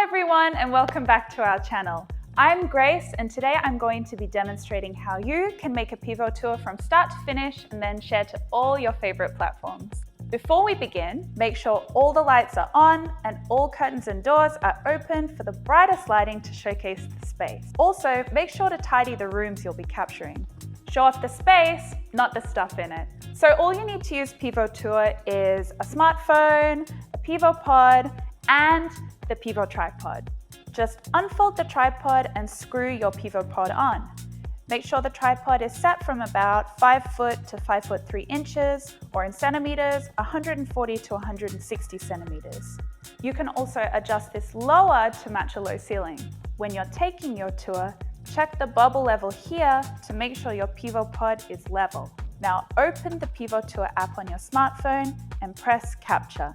everyone, and welcome back to our channel. I'm Grace, and today I'm going to be demonstrating how you can make a Pivo tour from start to finish and then share to all your favorite platforms. Before we begin, make sure all the lights are on and all curtains and doors are open for the brightest lighting to showcase the space. Also, make sure to tidy the rooms you'll be capturing. Show off the space, not the stuff in it. So all you need to use Pivo Tour is a smartphone, a Pivo Pod, and the Pivo tripod. Just unfold the tripod and screw your Pivo Pod on. Make sure the tripod is set from about 5 foot to 5 foot 3 inches, or in centimeters, 140 to 160 centimeters. You can also adjust this lower to match a low ceiling. When you're taking your tour, check the bubble level here to make sure your Pivo Pod is level. Now open the Pivo Tour app on your smartphone and press Capture.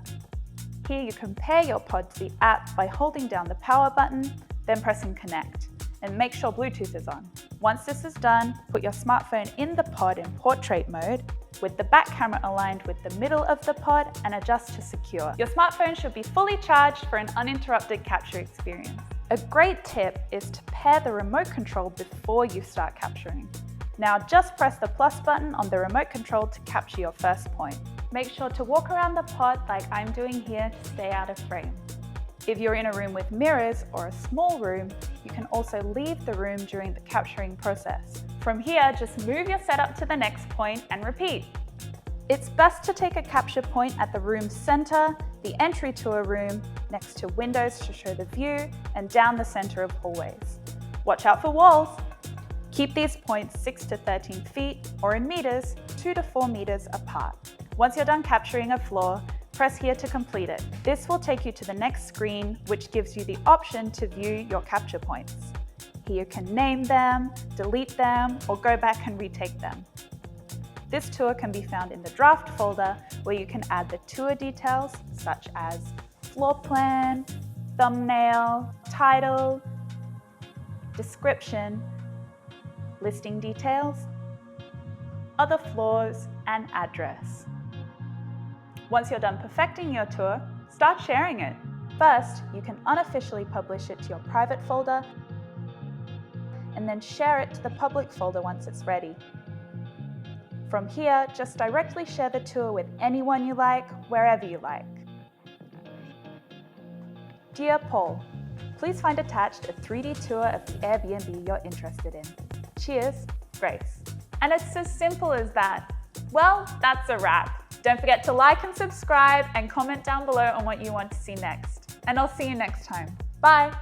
Here you can pair your pod to the app by holding down the power button, then pressing Connect, and make sure Bluetooth is on. Once this is done, put your smartphone in the pod in portrait mode, with the back camera aligned with the middle of the pod, and adjust to secure. Your smartphone should be fully charged for an uninterrupted capture experience. A great tip is to pair the remote control before you start capturing. Now just press the plus button on the remote control to capture your first point. Make sure to walk around the pod like I'm doing here to stay out of frame. If you're in a room with mirrors or a small room, you can also leave the room during the capturing process. From here, just move your setup to the next point and repeat. It's best to take a capture point at the room's center, the entry to a room, next to windows to show the view, and down the center of hallways. Watch out for walls. Keep these points 6 to 13 feet, or in meters, 2 to 4 meters apart. Once you're done capturing a floor, press here to complete it. This will take you to the next screen, which gives you the option to view your capture points. Here you can name them, delete them, or go back and retake them. This tour can be found in the draft folder, where you can add the tour details such as floor plan, thumbnail, title, description, listing details, other floors, and address. Once you're done perfecting your tour, start sharing it. First, you can unofficially publish it to your private folder, and then share it to the public folder once it's ready. From here, just directly share the tour with anyone you like, wherever you like. Dear Paul, please find attached a 3D tour of the Airbnb you're interested in. Cheers, Grace. And it's as simple as that. Well, that's a wrap. Don't forget to like and subscribe and comment down below on what you want to see next. And I'll see you next time. Bye.